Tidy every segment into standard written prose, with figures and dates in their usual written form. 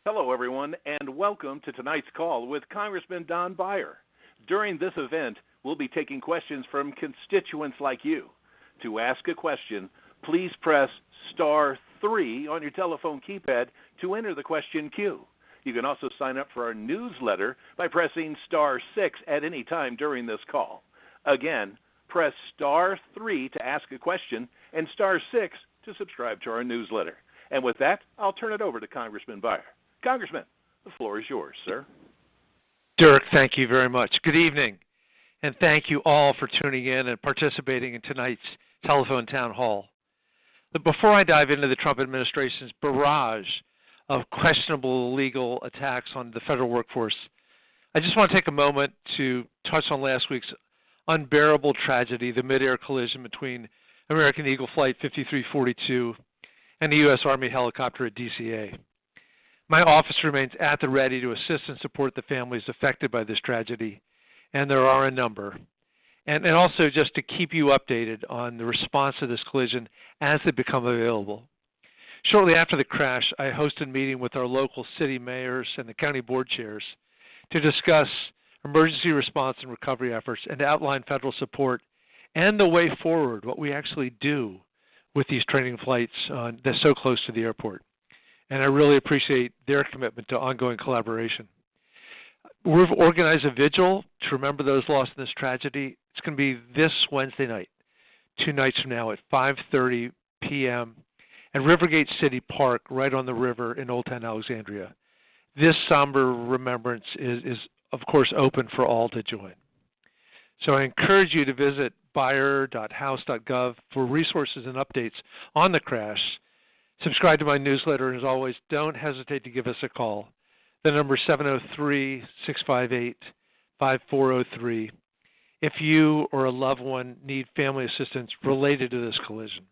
Hello, everyone, and welcome to tonight's call with Congressman Don Beyer. During this event, we'll be taking questions from constituents like you. To ask a question, please press star 3 on your telephone keypad to enter the question queue. You can also sign up for our newsletter by pressing star 6 at any time during this call. Again, press star 3 to ask a question and star 6 to subscribe to our newsletter. And with that, I'll turn it over to Congressman Beyer. Congressman, the floor is yours, sir. Dirk, thank you very much. Good evening, and thank you all for tuning in and participating in tonight's telephone town hall. But before I dive into the Trump administration's barrage of questionable legal attacks on the federal workforce, I just want to take a moment to touch on last week's unbearable tragedy, the mid-air collision between American Eagle Flight 5342 and the U.S. Army helicopter at DCA. My office remains at the ready to assist and support the families affected by this tragedy, and there are a number. And also just to keep you updated on the response to this collision as they become available. Shortly after the crash, I hosted a meeting with our local city mayors and the county board chairs to discuss emergency response and recovery efforts and to outline federal support and the way forward, what we actually do with these training flights that's so close to the airport. And I really appreciate their commitment to ongoing collaboration. We've organized a vigil to remember those lost in this tragedy. It's going to be this Wednesday night, 2 nights from now at 5:30 p.m. at Rivergate City Park, right on the river in Old Town Alexandria. This somber remembrance is of course, open for all to join. So I encourage you to visit beyer.house.gov for resources and updates on the crash. Subscribe to my newsletter, and as always, don't hesitate to give us a call. The number is 703-658-5403 if you or a loved one need family assistance related to this collision.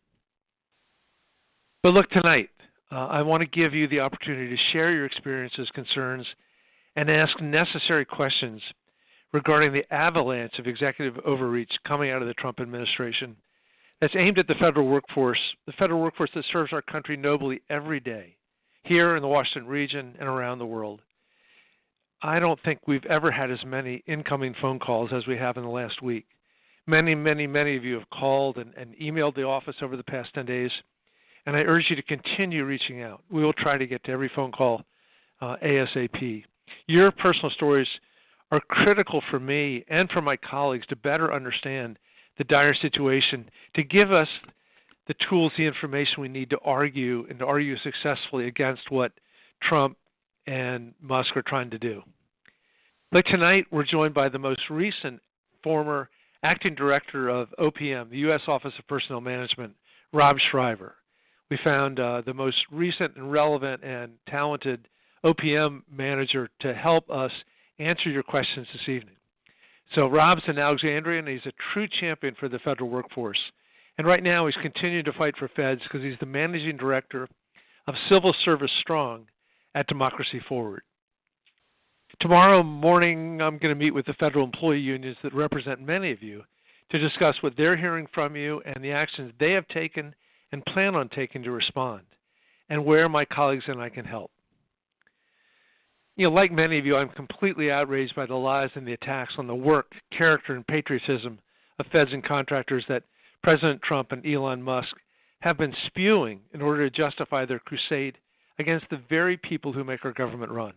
But look, tonight, I want to give you the opportunity to share your experiences, concerns, and ask necessary questions regarding the avalanche of executive overreach coming out of the Trump administration that's aimed at the federal workforce that serves our country nobly every day, here in the Washington region and around the world. I don't think we've ever had as many incoming phone calls as we have in the last week. Many of you have called and emailed the office over the past 10 days, and I urge you to continue reaching out. We will try to get to every phone call ASAP. Your personal stories are critical for me and for my colleagues to better understand the dire situation, to give us the tools, the information we need to argue and to argue successfully against what Trump and Musk are trying to do. Like tonight, we're joined by the most recent former acting director of OPM, the U.S. Office of Personnel Management, Rob Shriver. We found the most recent and relevant and talented OPM manager to help us answer your questions this evening. So Rob's an Alexandrian, and he's a true champion for the federal workforce. And right now he's continuing to fight for feds because he's the managing director of Civil Service Strong at Democracy Forward. Tomorrow morning, I'm going to meet with the federal employee unions that represent many of you to discuss what they're hearing from you and the actions they have taken and plan on taking to respond, and where my colleagues and I can help. You know, like many of you, I'm completely outraged by the lies and the attacks on the work, character, and patriotism of feds and contractors that President Trump and Elon Musk have been spewing in order to justify their crusade against the very people who make our government run.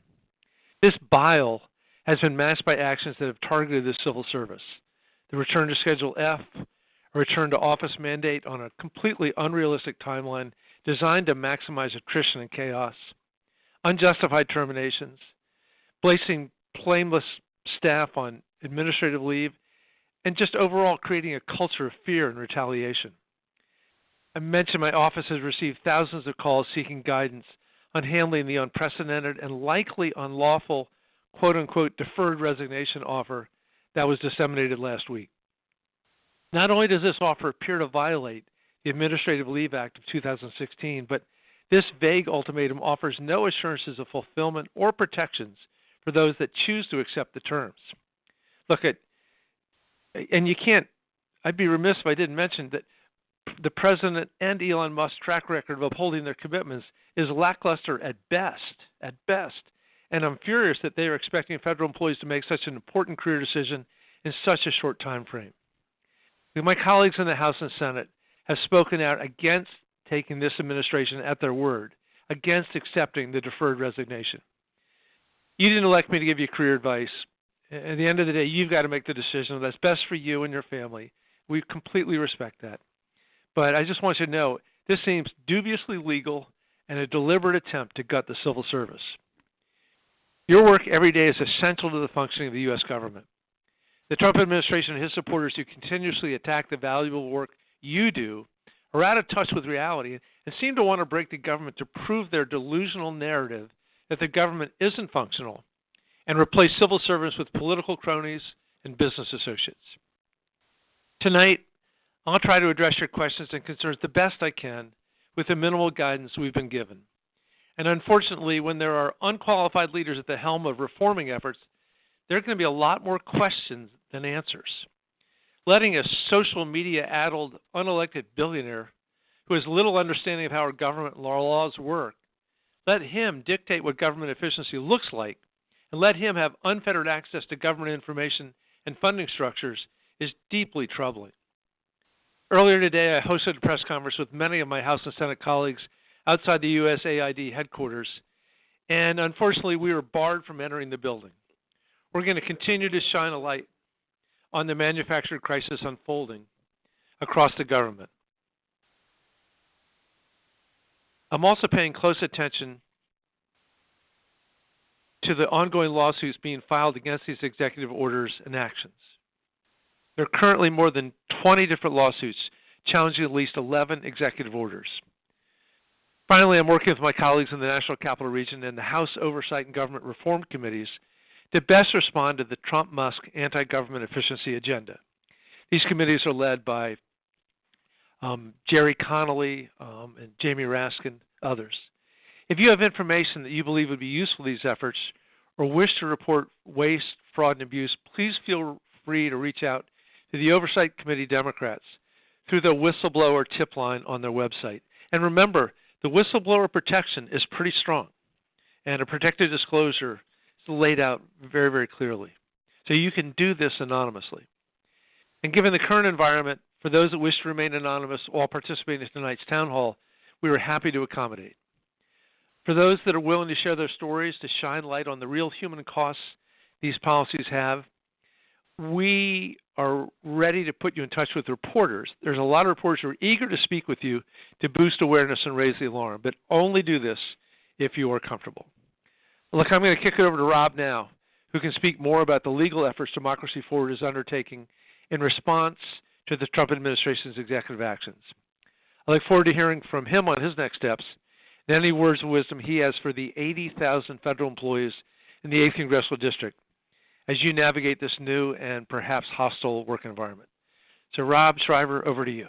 This bile has been matched by actions that have targeted the civil service. The return to Schedule F, a return to office mandate on a completely unrealistic timeline designed to maximize attrition and chaos, unjustified terminations, placing blameless staff on administrative leave, and just overall creating a culture of fear and retaliation. I mentioned my office has received thousands of calls seeking guidance on handling the unprecedented and likely unlawful, quote-unquote, deferred resignation offer that was disseminated last week. Not only does this offer appear to violate the Administrative Leave Act of 2016, but this vague ultimatum offers no assurances of fulfillment or protections for those that choose to accept the terms. Look, and you can't, I'd be remiss if I didn't mention that the President and Elon Musk's track record of upholding their commitments is lackluster at best. at best. And I'm furious that they are expecting federal employees to make such an important career decision in such a short time frame. My colleagues in the House and Senate have spoken out against taking this administration at their word, against accepting the deferred resignation. You didn't elect me to give you career advice. At the end of the day, you've got to make the decision that's best for you and your family. We completely respect that. But I just want you to know, this seems dubiously legal and a deliberate attempt to gut the civil service. Your work every day is essential to the functioning of the U.S. government. The Trump administration and his supporters who continuously attack the valuable work you do are out of touch with reality and seem to want to break the government to prove their delusional narrative that the government isn't functional and replace civil servants with political cronies and business associates. Tonight, I'll try to address your questions and concerns the best I can with the minimal guidance we've been given. And unfortunately, when there are unqualified leaders at the helm of reforming efforts, there are going to be a lot more questions than answers. Letting a social media-addled, unelected billionaire who has little understanding of how our government laws work, let him dictate what government efficiency looks like, and let him have unfettered access to government information and funding structures is deeply troubling. Earlier today, I hosted a press conference with many of my House and Senate colleagues outside the USAID headquarters, and unfortunately, we were barred from entering the building. We're going to continue to shine a light on the manufactured crisis unfolding across the government. I'm also paying close attention to the ongoing lawsuits being filed against these executive orders and actions. There are currently more than 20 different lawsuits challenging at least 11 executive orders. Finally, I'm working with my colleagues in the National Capital Region and the House Oversight and Government Reform Committees to best respond to the Trump-Musk anti-government efficiency agenda. These committees are led by Jerry Connolly and Jamie Raskin, others. If you have information that you believe would be useful to these efforts or wish to report waste, fraud, and abuse, please feel free to reach out to the Oversight Committee Democrats through the whistleblower tip line on their website. And remember, the whistleblower protection is pretty strong, and a protected disclosure is laid out very, very clearly. So you can do this anonymously. And given the current environment, for those that wish to remain anonymous while participating in tonight's town hall, we were happy to accommodate. For those that are willing to share their stories to shine light on the real human costs these policies have, we are ready to put you in touch with reporters. There's a lot of reporters who are eager to speak with you to boost awareness and raise the alarm, but only do this if you are comfortable. Look, I'm going to kick it over to Rob now, who can speak more about the legal efforts Democracy Forward is undertaking in response to the Trump administration's executive actions. I look forward to hearing from him on his next steps and any words of wisdom he has for the 80,000 federal employees in the 8th Congressional District as you navigate this new and perhaps hostile work environment. So Rob Shriver, over to you.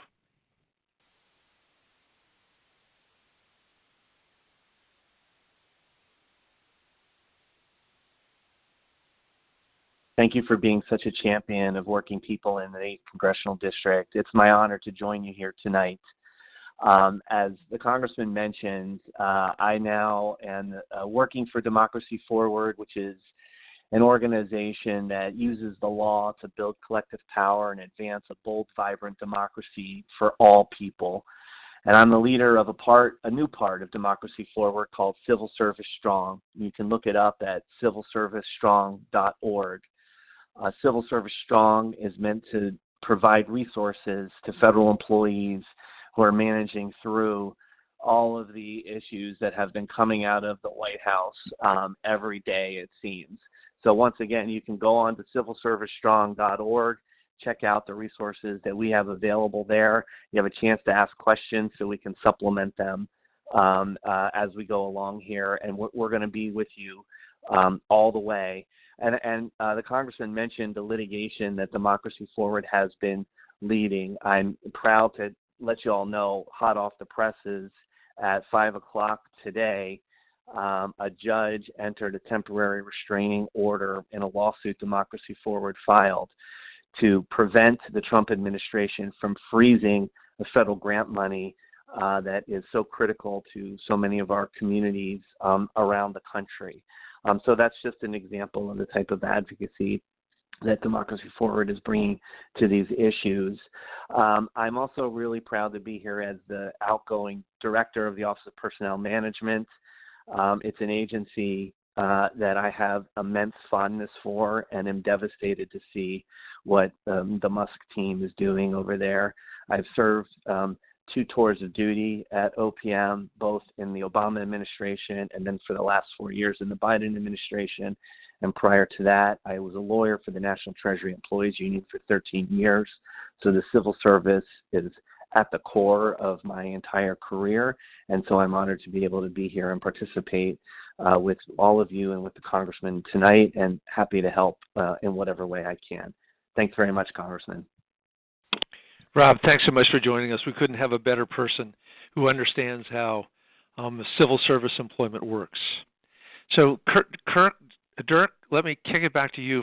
Thank you for being such a champion of working people in the 8th Congressional District. It's my honor to join you here tonight. As the Congressman mentioned, I now am working for Democracy Forward, which is an organization that uses the law to build collective power and advance a bold, vibrant democracy for all people. And I'm the leader of a new part of Democracy Forward called Civil Service Strong. You can look it up at civilservicestrong.org. Civil Service Strong is meant to provide resources to federal employees who are managing through all of the issues that have been coming out of the White House every day, it seems. So once again, you can go on to civilservicestrong.org, check out the resources that we have available there. You have a chance to ask questions so we can supplement them as we go along here, and we're going to be with you all the way. And the Congressman mentioned the litigation that Democracy Forward has been leading. I'm proud to let you all know, hot off the presses, at 5 o'clock today, a judge entered a temporary restraining order in a lawsuit Democracy Forward filed to prevent the Trump administration from freezing the federal grant money that is so critical to so many of our communities around the country. So that's just an example of the type of advocacy that Democracy Forward is bringing to these issues. I'm also really proud to be here as the outgoing director of the Office of Personnel Management. It's an agency that I have immense fondness for and am devastated to see what the Musk team is doing over there. I've served 2 tours of duty at OPM, both in the Obama administration and then for the last 4 years in the Biden administration. And prior to that, I was a lawyer for the National Treasury Employees Union for 13 years. So the civil service is at the core of my entire career. And so I'm honored to be able to be here and participate with all of you and with the Congressman tonight, and happy to help in whatever way I can. Thanks very much, Congressman. Rob, thanks so much for joining us. We couldn't have a better person who understands how civil service employment works. So, Dirk, let me kick it back to you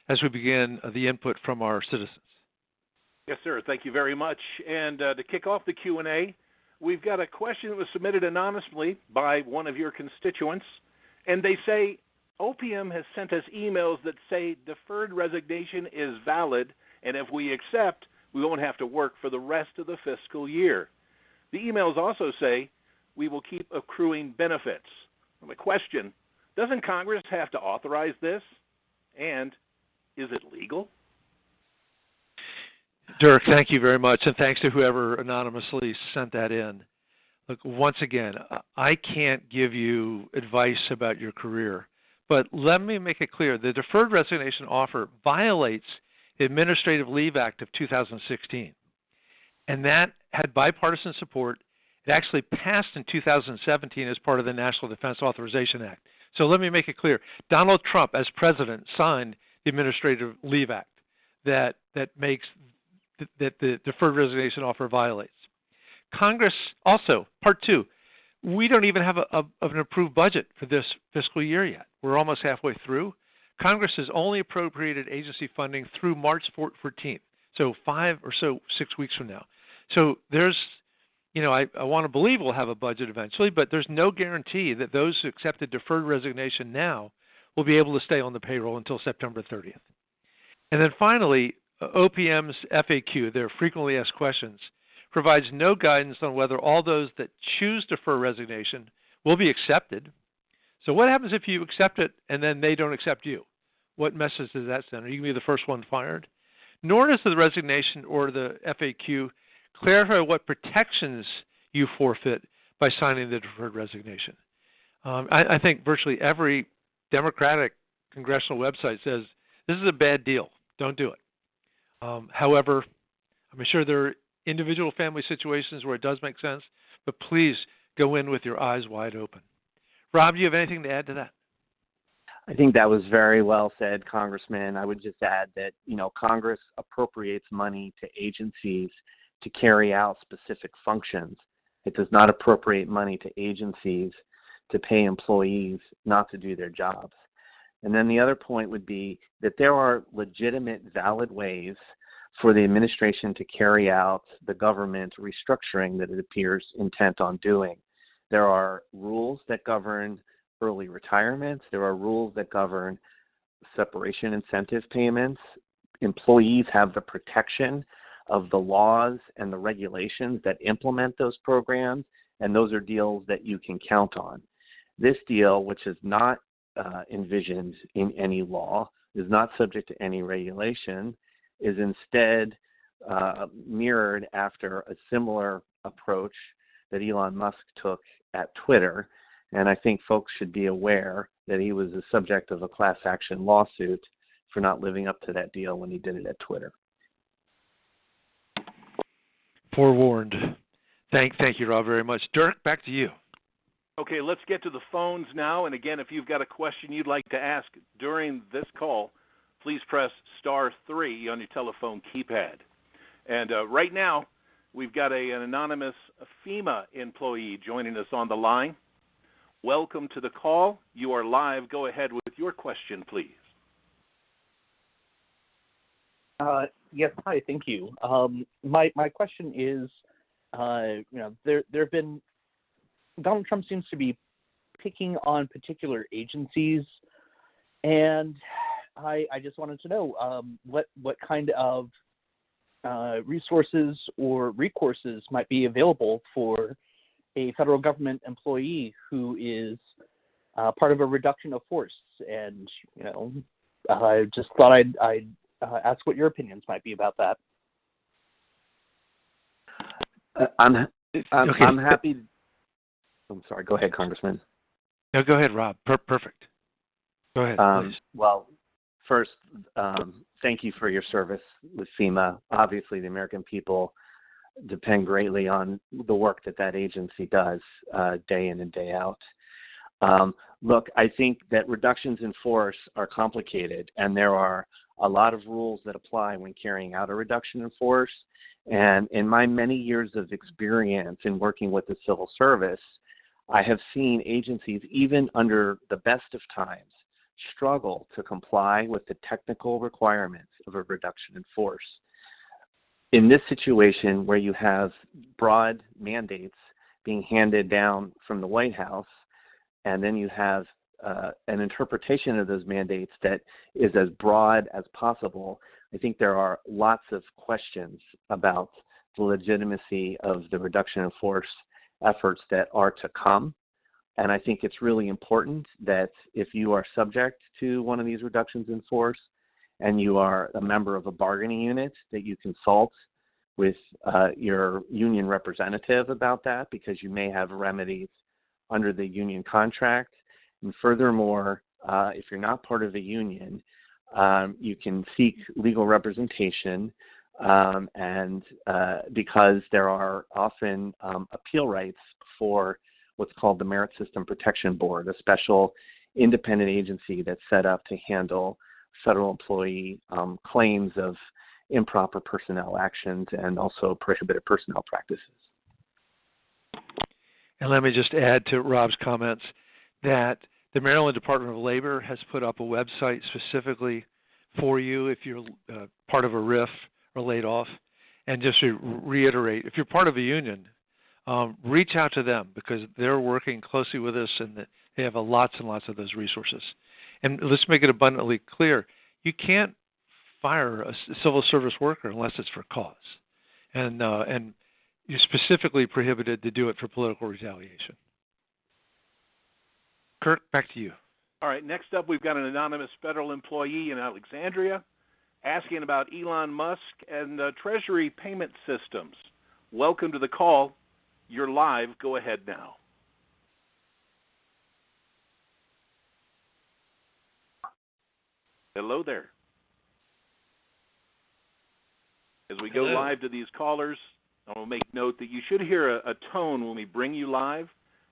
as we begin the input from our citizens. Yes, sir. Thank you very much. And to kick off the Q&A, we've got a question that was submitted anonymously by one of your constituents, and they say, OPM has sent us emails that say deferred resignation is valid, and if we accept, we won't have to work for the rest of the fiscal year. The emails also say we will keep accruing benefits. Well, the question, doesn't Congress have to authorize this? And is it legal? Dirk, thank you very much, and thanks to whoever anonymously sent that in. Look, once again, I can't give you advice about your career, but let me make it clear, the deferred resignation offer violates the Administrative Leave Act of 2016, and that had bipartisan support. It actually passed in 2017 as part of the National Defense Authorization Act. So let me make it clear, Donald Trump, as president, signed the Administrative Leave Act that makes that the deferred resignation offer violates. Congress also, Part 2, we don't even have an approved budget for this fiscal year yet. We're almost halfway through. Congress has only appropriated agency funding through March 14th, so 6 weeks from now. So there's, I want to believe we'll have a budget eventually, but there's no guarantee that those who accepted deferred resignation now will be able to stay on the payroll until September 30th. And then finally, OPM's FAQ, their frequently asked questions, provides no guidance on whether all those that choose deferred resignation will be accepted. So what happens if you accept it and then they don't accept you? What message does that send? Are you going to be the first one fired? Nor does the resignation or the FAQ clarify what protections you forfeit by signing the deferred resignation. I think virtually every Democratic congressional website says this is a bad deal. Don't do it. However, I'm sure there are individual family situations where it does make sense, but please go in with your eyes wide open. Rob, do you have anything to add to that? I think that was very well said, Congressman. I would just add that, Congress appropriates money to agencies to carry out specific functions. It does not appropriate money to agencies to pay employees not to do their jobs. And then the other point would be that there are legitimate, valid ways for the administration to carry out the government restructuring that it appears intent on doing. There are rules that govern early retirements. There are rules that govern separation incentive payments. Employees have the protection of the laws and the regulations that implement those programs, and those are deals that you can count on. This deal, which is not envisioned in any law, is not subject to any regulation, is instead mirrored after a similar approach that Elon Musk took at Twitter. And I think folks should be aware that he was the subject of a class action lawsuit for not living up to that deal when he did it at Twitter. Forewarned. Thank you, Rob, very much. Dirk, back to you. Okay, let's get to the phones now. And again, if you've got a question you'd like to ask during this call, please press *3 on your telephone keypad. And right now, we've got an anonymous FEMA employee joining us on the line. Welcome to the call. You are live. Go ahead with your question, please. Yes, hi, thank you. My question is, there have been, Donald Trump seems to be picking on particular agencies, and I just wanted to know what kind of resources or recourses might be available for a federal government employee who is part of a reduction of force. And I just thought I'd ask what your opinions might be about that. I'm happy. I'm sorry. Go ahead, Congressman. No, go ahead, Rob. Perfect. Go ahead, please. Well, first, thank you for your service with FEMA. Obviously, the American people depend greatly on the work that agency does day in and day out. Look, I think that reductions in force are complicated, and there are a lot of rules that apply when carrying out a reduction in force. And in my many years of experience in working with the civil service, I have seen agencies, even under the best of times, struggle to comply with the technical requirements of a reduction in force. In this situation where you have broad mandates being handed down from the White House, and then you have an interpretation of those mandates that is as broad as possible, I think there are lots of questions about the legitimacy of the reduction in force efforts that are to come. And I think it's really important that if you are subject to one of these reductions in force and you are a member of a bargaining unit, that you consult with your union representative about that, because you may have remedies under the union contract. And furthermore, if you're not part of a union, you can seek legal representation, and because there are often appeal rights for what's called the Merit System Protection Board, a special independent agency that's set up to handle federal employee claims of improper personnel actions and also prohibited personnel practices. And let me just add to Rob's comments that the Maryland Department of Labor has put up a website specifically for you if you're part of a RIF or laid off. And just to reiterate, if you're part of a union, reach out to them, because they're working closely with us and they have lots and lots of those resources. And let's make it abundantly clear, you can't fire a civil service worker unless it's for cause. And you're specifically prohibited to do it for political retaliation. Kurt, back to you. All right, next up we've got an anonymous federal employee in Alexandria asking about Elon Musk and Treasury payment systems. Welcome to the call. You're live. Go ahead now. Hello there. As we go live to these callers, I will make note that you should hear a tone when we bring you live,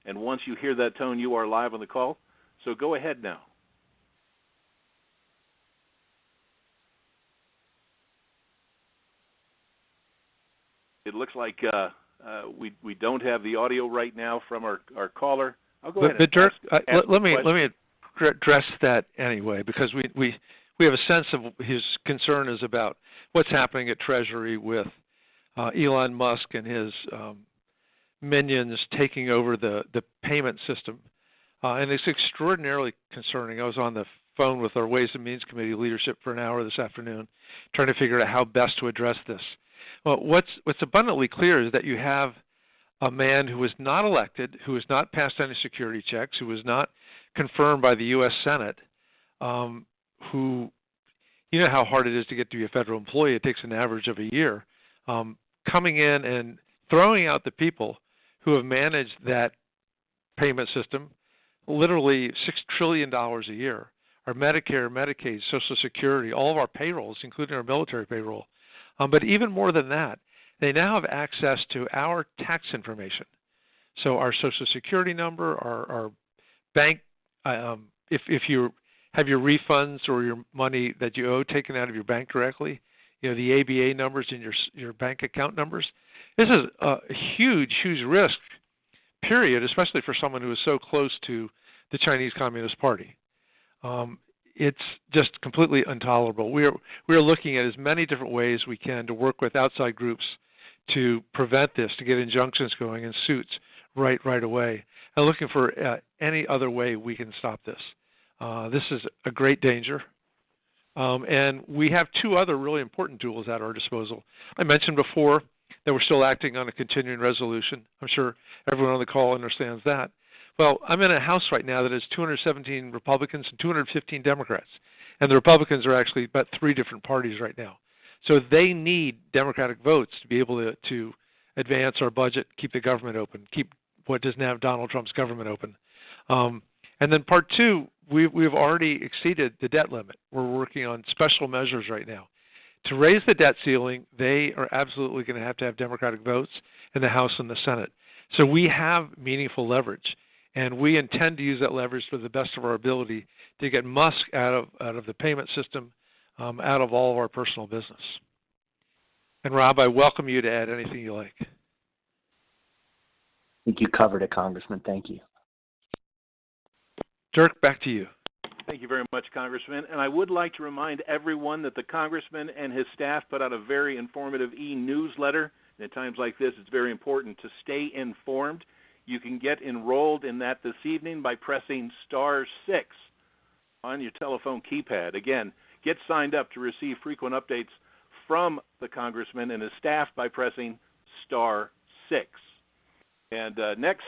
and once you hear that tone, you are live on the call. So go ahead now. It looks like we don't have the audio right now from our caller. I'll go ahead. But Dirk, ask let me address that anyway, because we have a sense of his concern is about what's happening at Treasury with Elon Musk and his minions taking over the payment system. And it's extraordinarily concerning. I was on the phone with our Ways and Means Committee leadership for an hour this afternoon trying to figure out how best to address this. Well, what's abundantly clear is that you have a man who was not elected, who has not passed any security checks, who was not confirmed by the U.S. Senate, who, you know how hard it is to get to be a federal employee. It takes an average of a year. Coming in and throwing out the people who have managed that payment system, literally $6 trillion a year, our Medicare, Medicaid, Social Security, all of our payrolls, including our military payroll. But even more than that, they now have access to our tax information. So our Social Security number, our bank, if you have your refunds or your money that you owe taken out of your bank directly, you know, the ABA numbers and your bank account numbers. This is a huge, huge risk, period, especially for someone who is so close to the Chinese Communist Party. It's just completely intolerable. We are looking at as many different ways we can to work with outside groups to prevent this, to get injunctions going and suits right away, and looking for any other way we can stop this. This is a great danger. And we have two other really important tools at our disposal. I mentioned before that we're still acting on a continuing resolution. I'm sure everyone on the call understands that. Well, I'm in a House right now that has 217 Republicans and 215 Democrats. And the Republicans are actually about 3 different parties right now. So they need Democratic votes to be able to advance our budget, keep the government open, keep what doesn't have Donald Trump's government open. And then part 2, we've already exceeded the debt limit. We're working on special measures right now. To raise the debt ceiling, they are absolutely going to have Democratic votes in the House and the Senate. So we have meaningful leverage, and we intend to use that leverage to the best of our ability to get Musk out of the payment system, out of all of our personal business. And Rob, I welcome you to add anything you like. I think you covered it, Congressman. Thank you. Dirk, back to you. Thank you very much, Congressman. And I would like to remind everyone that the Congressman and his staff put out a very informative e-newsletter. And at times like this, it's very important to stay informed. You can get enrolled in that this evening by pressing *6 on your telephone keypad. Again, get signed up to receive frequent updates from the Congressman and his staff by pressing *6. And next,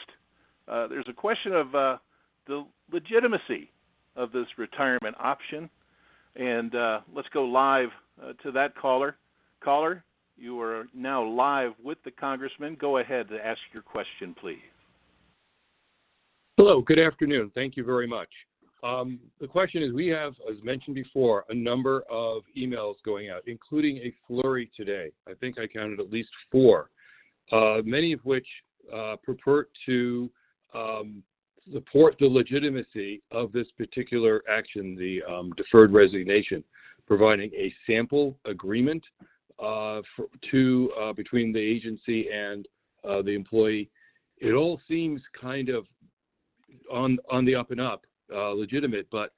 there's a question of the legitimacy of this retirement option. And let's go live to that caller. Caller, you are now live with the Congressman. Go ahead to ask your question, please. Hello, good afternoon. Thank you very much. The question is, we have, as mentioned before, a number of emails going out, including a flurry today. I think I counted at least 4, many of which purport to support the legitimacy of this particular action, the deferred resignation, providing a sample agreement between the agency and the employee. It all seems kind of on the up and up, legitimate, but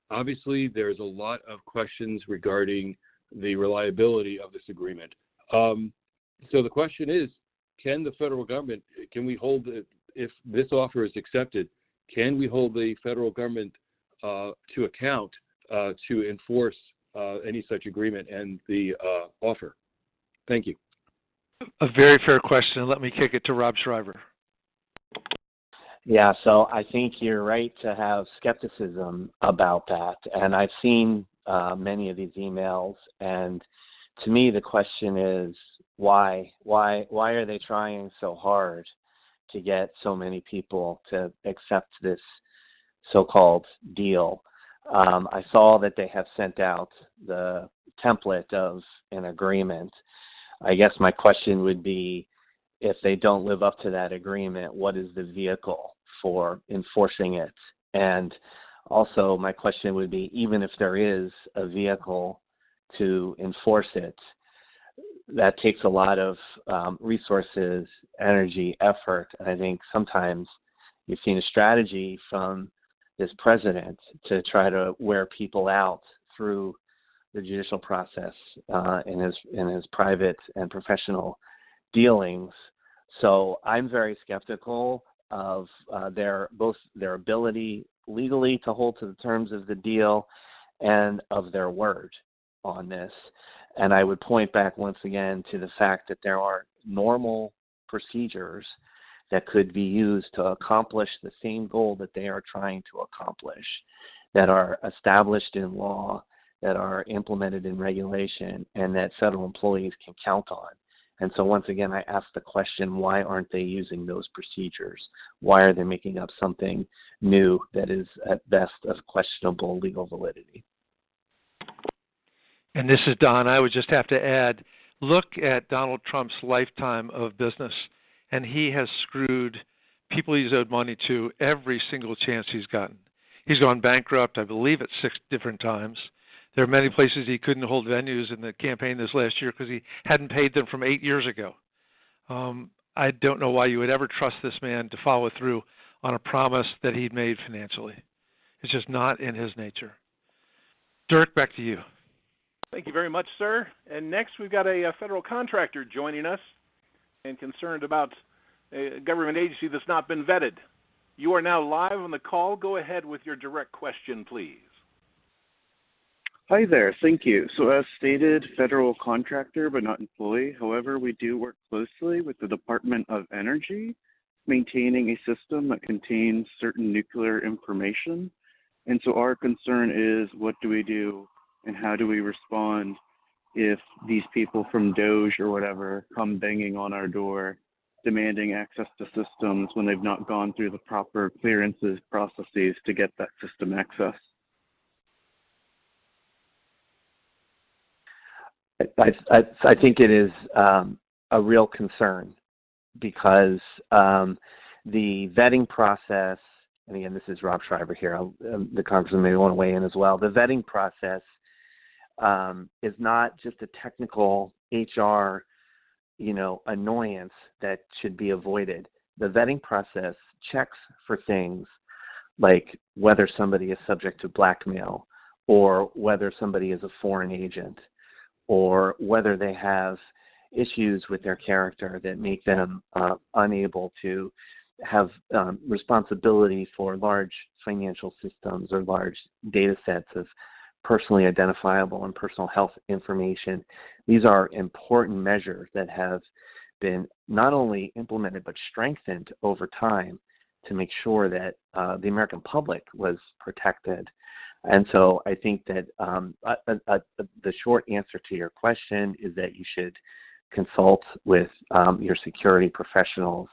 obviously there's a lot of questions regarding the reliability of this agreement. So the question is, can the federal government, can we hold it, if this offer is accepted, can we hold the federal government to account to enforce any such agreement and the offer? Thank you. A very fair question. Let me kick it to Rob Shriver. Yeah, so I think you're right to have skepticism about that. And I've seen many of these emails, and to me the question is, why are they trying so hard to get so many people to accept this so-called deal? I saw that they have sent out the template of an agreement. I guess my question would be, if they don't live up to that agreement, what is the vehicle for enforcing it? And also my question would be, even if there is a vehicle to enforce it, that takes a lot of resources, energy, effort. And I think sometimes you've seen a strategy from this president to try to wear people out through the judicial process in his private and professional dealings. So I'm very skeptical of both their ability legally to hold to the terms of the deal and of their word on this. And I would point back once again to the fact that there are normal procedures that could be used to accomplish the same goal that they are trying to accomplish, that are established in law, that are implemented in regulation, and that federal employees can count on. And so once again, I ask the question, why aren't they using those procedures? Why are they making up something new that is at best of questionable legal validity? And this is Don. I would just have to add, look at Donald Trump's lifetime of business, and he has screwed people he's owed money to every single chance he's gotten. He's gone bankrupt, I believe, at 6 different times. There are many places he couldn't hold venues in the campaign this last year because he hadn't paid them from 8 years ago. I don't know why you would ever trust this man to follow through on a promise that he'd made financially. It's just not in his nature. Dirk, back to you. Thank you very much, sir. And next we've got a federal contractor joining us. and concerned about a government agency that's not been vetted. You are now live on the call. Go ahead with your direct question, please. Hi there, thank you. So as stated, federal contractor but not employee. However, we do work closely with the Department of Energy, maintaining a system that contains certain nuclear information. And so our concern is, what do we do and how do we respond if these people from Doge or whatever come banging on our door demanding access to systems when they've not gone through the proper clearances processes to get that system access? I think it is a real concern because the vetting process, and again, this is Rob Shriver here, the Congressman may want to weigh in as well. The vetting process is not just a technical HR, annoyance that should be avoided. The vetting process checks for things like whether somebody is subject to blackmail, or whether somebody is a foreign agent, or whether they have issues with their character that make them unable to have responsibility for large financial systems or large data sets of personally identifiable and personal health information. These are important measures that have been not only implemented but strengthened over time to make sure that the American public was protected. And so I think that the short answer to your question is that you should consult with your security professionals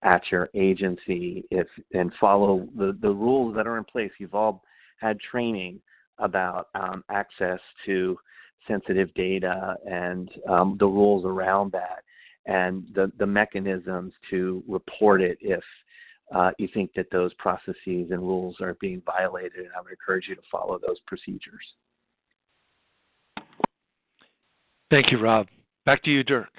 at your agency and follow the rules that are in place. You've all had training about access to sensitive data and the rules around that and the mechanisms to report it if you think that those processes and rules are being violated, and I would encourage you to follow those procedures. Thank you, Rob. Back to you, Dirk.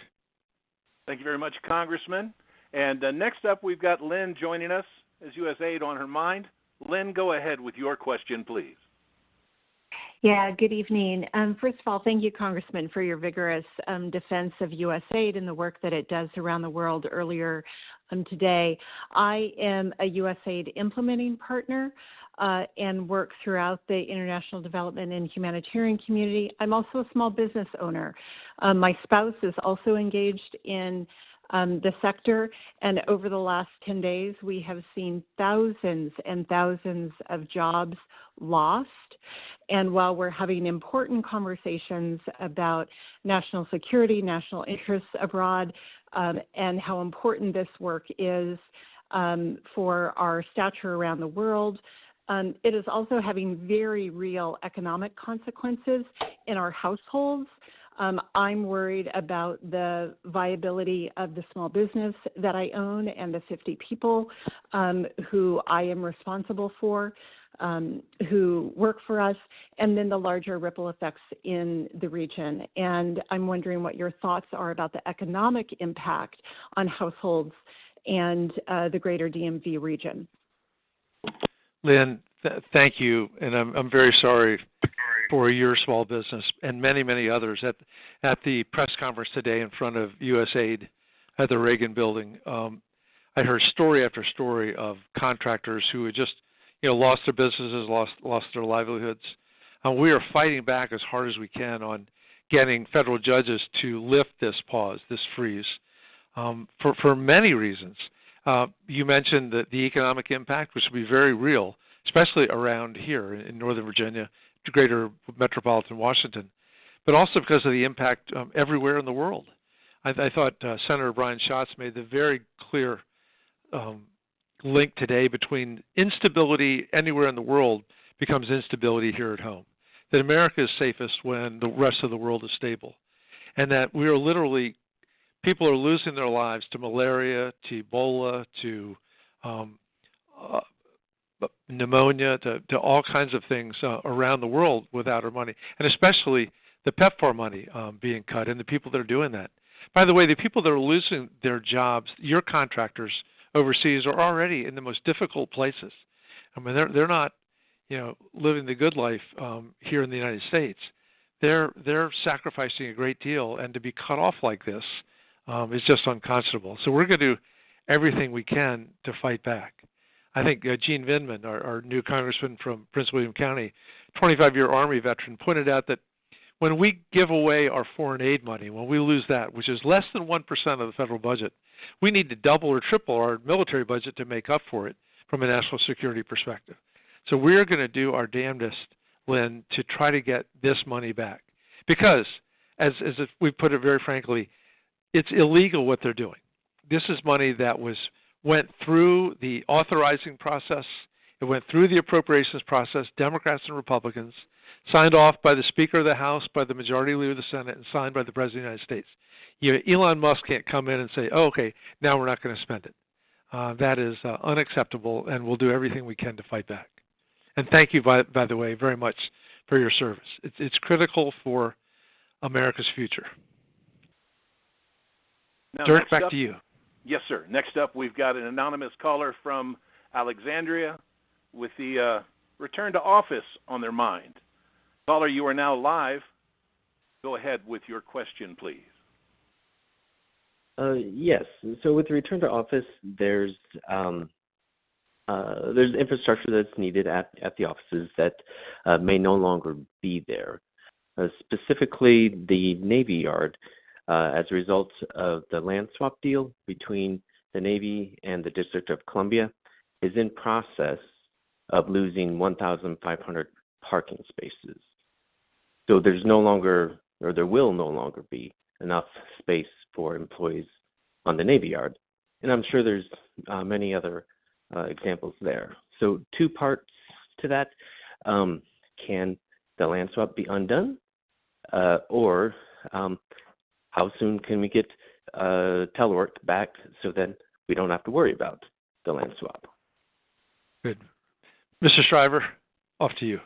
Thank you very much, Congressman. And next up, we've got Lynn joining us as USAID on her mind. Lynn, go ahead with your question, please. Yeah, good evening. First of all, thank you, Congressman, for your vigorous defense of USAID and the work that it does around the world earlier today. I am a USAID implementing partner and work throughout the international development and humanitarian community. I'm also a small business owner. My spouse is also engaged in the sector, and over the last 10 days, we have seen thousands and thousands of jobs lost. And while we're having important conversations about national security, national interests abroad, and how important this work is for our stature around the world, it is also having very real economic consequences in our households. I'm worried about the viability of the small business that I own and the 50 people who I am responsible for, who work for us, and then the larger ripple effects in the region. And I'm wondering what your thoughts are about the economic impact on households and the greater DMV region. Lynn, thank you, and I'm very sorry for your small business and many, many others. At the press conference today in front of USAID at the Reagan Building, I heard story after story of contractors who had just lost their businesses, lost their livelihoods. We are fighting back as hard as we can on getting federal judges to lift this pause, this freeze, for many reasons. You mentioned that the economic impact, which will be very real, especially around here in Northern Virginia, to greater metropolitan Washington, but also because of the impact everywhere in the world. I thought Senator Brian Schatz made the very clear link today between instability anywhere in the world becomes instability here at home. That America is safest when the rest of the world is stable. And that we are literally, people are losing their lives to malaria, to Ebola, to pneumonia, to all kinds of things around the world without our money. And especially the PEPFAR money being cut and the people that are doing that. By the way, the people that are losing their jobs, your contractors overseas, are already in the most difficult places. I mean, they're not, living the good life here in the United States. They're sacrificing a great deal, and to be cut off like this is just unconscionable. So we're going to do everything we can to fight back. I think Gene Vindman, our new congressman from Prince William County, 25-year Army veteran, pointed out that when we give away our foreign aid money, when we lose that, which is less than 1% of the federal budget, we need to double or triple our military budget to make up for it from a national security perspective. So we're going to do our damnedest, Lynn, to try to get this money back. Because, as we put it very frankly, it's illegal what they're doing. This is money that went through the authorizing process. It went through the appropriations process, Democrats and Republicans, signed off by the Speaker of the House, by the Majority Leader of the Senate, and signed by the President of the United States. Elon Musk can't come in and say, oh, okay, now we're not going to spend it. That is unacceptable, and we'll do everything we can to fight back. And thank you, by the way, very much for your service. It's critical for America's future. Now, Dirk, back to you. Yes, sir. Next up, we've got an anonymous caller from Alexandria with the return to office on their mind. Caller, you are now live. Go ahead with your question, please. Yes. So with the return to office, there's infrastructure that's needed at the offices that may no longer be there. Specifically, the Navy Yard, as a result of the land swap deal between the Navy and the District of Columbia, is in process of losing 1,500 parking spaces. So there's no longer, or there will no longer be, enough space for employees on the Navy Yard. And I'm sure there's many other examples there. So two parts to that. Can the land swap be undone? Or how soon can we get telework back so that we don't have to worry about the land swap? Good. Mr. Shriver, off to you.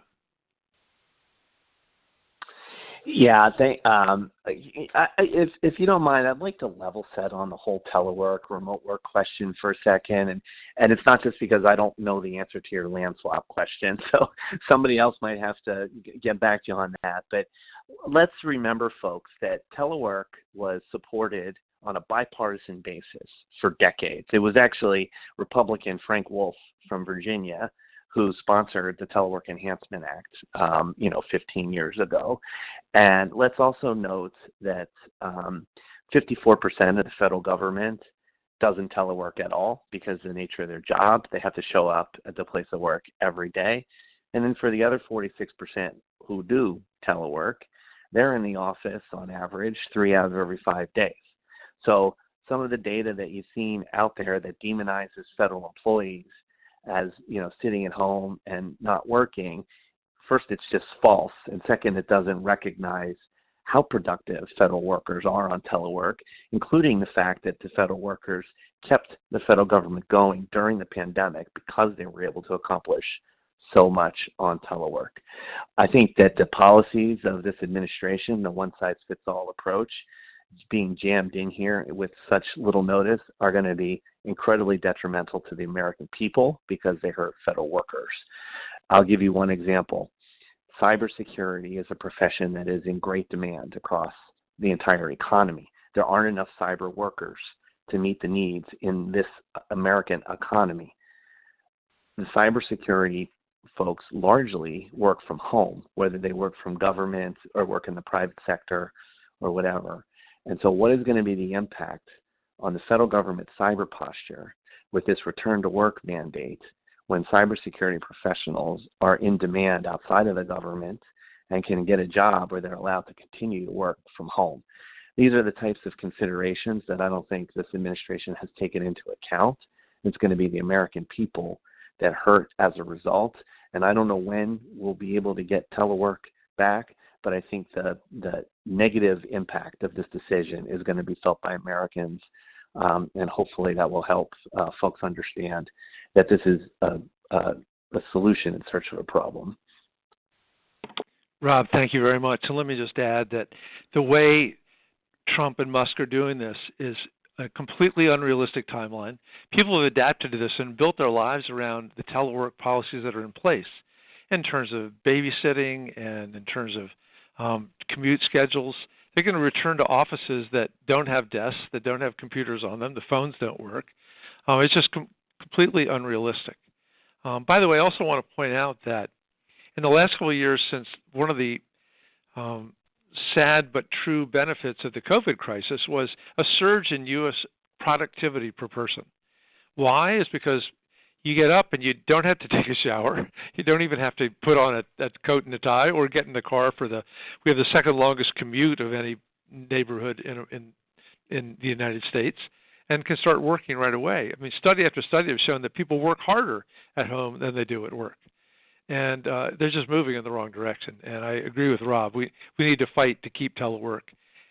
Yeah, if you don't mind, I'd like to level set on the whole telework, remote work question for a second, and it's not just because I don't know the answer to your land swap question, so somebody else might have to get back to you on that. But let's remember, folks, that telework was supported on a bipartisan basis for decades. It was actually Republican Frank Wolf from Virginia who sponsored the Telework Enhancement Act, 15 years ago. And let's also note that 54% of the federal government doesn't telework at all because of the nature of their job. They have to show up at the place of work every day. And then for the other 46% who do telework, they're in the office on average 3 out of every 5 days. So some of the data that you've seen out there that demonizes federal employees as, sitting at home and not working, first, it's just false. And second, it doesn't recognize how productive federal workers are on telework, including the fact that the federal workers kept the federal government going during the pandemic because they were able to accomplish so much on telework. I think that the policies of this administration, the one-size-fits-all approach, being jammed in here with such little notice, are going to be incredibly detrimental to the American people because they hurt federal workers. I'll give you one example. Cybersecurity is a profession that is in great demand across the entire economy. There aren't enough cyber workers to meet the needs in this American economy. The cybersecurity folks largely work from home, whether they work from government or work in the private sector or whatever. And so what is going to be the impact on the federal government cyber posture with this return to work mandate when cybersecurity professionals are in demand outside of the government and can get a job where they're allowed to continue to work from home? These are the types of considerations that I don't think this administration has taken into account. It's going to be the American people that hurt as a result. And I don't know when we'll be able to get telework back, but I think the negative impact of this decision is going to be felt by Americans, and hopefully that will help folks understand that this is a solution in search of a problem. Rob, thank you very much. And let me just add that the way Trump and Musk are doing this is a completely unrealistic timeline. People have adapted to this and built their lives around the telework policies that are in place in terms of babysitting and in terms of commute schedules. They're going to return to offices that don't have desks, that don't have computers on them, the phones don't work. It's just completely unrealistic. By the way, I also want to point out that in the last couple of years, since one of the sad but true benefits of the COVID crisis was a surge in U.S. productivity per person. Why? Is because you get up and you don't have to take a shower. You don't even have to put on a coat and a tie or get in the car we have the second longest commute of any neighborhood in the United States, and can start working right away. I mean, study after study have shown that people work harder at home than they do at work. And they're just moving in the wrong direction. And I agree with Rob. We need to fight to keep telework.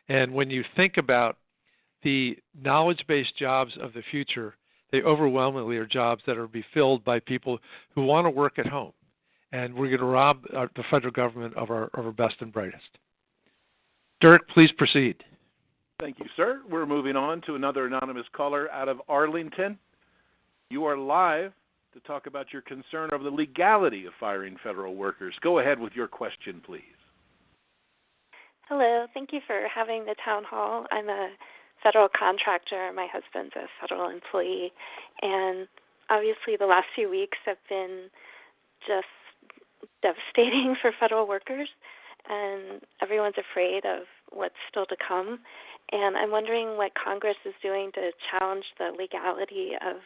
And when you think about the knowledge-based jobs of the future, they overwhelmingly are jobs that are be filled by people who want to work at home. And we're going to rob the federal government of our best and brightest. Dirk, please proceed. Thank you, sir. We're moving on to another anonymous caller out of Arlington. You are live to talk about your concern over the legality of firing federal workers. Go ahead with your question, please. Hello. Thank you for having the town hall. I'm a federal contractor. My husband's a federal employee. And obviously the last few weeks have been just devastating for federal workers. And everyone's afraid of what's still to come. And I'm wondering what Congress is doing to challenge the legality of